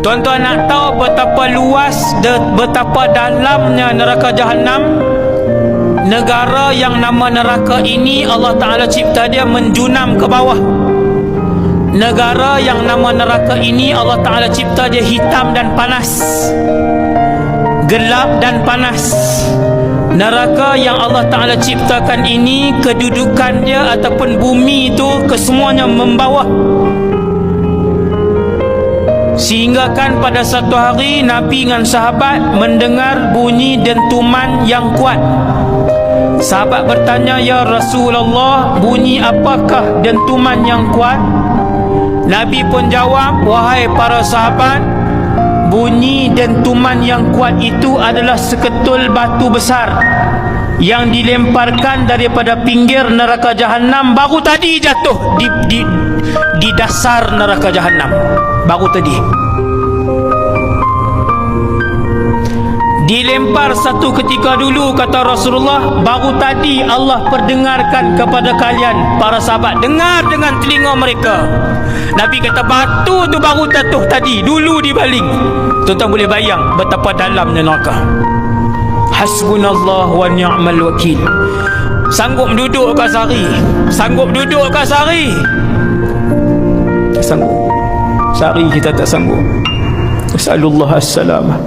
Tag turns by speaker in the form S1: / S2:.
S1: Tuan-tuan nak tahu betapa luas, betapa dalamnya neraka Jahannam? Negara yang nama neraka ini Allah Ta'ala cipta dia menjunam ke bawah. Negara yang nama neraka ini Allah Ta'ala cipta dia hitam dan panas, gelap dan panas. Neraka yang Allah Ta'ala ciptakan ini, kedudukan dia ataupun bumi itu kesemuanya membawah. Sehingga kan pada satu hari Nabi dengan sahabat mendengar bunyi dentuman yang kuat. Sahabat bertanya, "Ya Rasulullah, bunyi apakah dentuman yang kuat?" Nabi pun jawab, "Wahai para sahabat, bunyi dentuman yang kuat itu adalah seketul batu besar yang dilemparkan daripada pinggir neraka Jahannam baru tadi jatuh di dasar neraka Jahannam. Baru tadi dilempar satu ketika dulu," kata Rasulullah, "baru tadi Allah perdengarkan kepada kalian para sahabat, dengar dengan telinga mereka." Nabi kata batu tu baru jatuh tadi, dulu dibaling. Tuan-tuan boleh bayang betapa dalamnya neraka. Hasbunallah wa ni'mal wakil. Sanggup duduk ke sehari? Sanggup duduk ke sehari? Tak sanggup. Sehari kita tak sanggup. Nasallallahu as-salamah.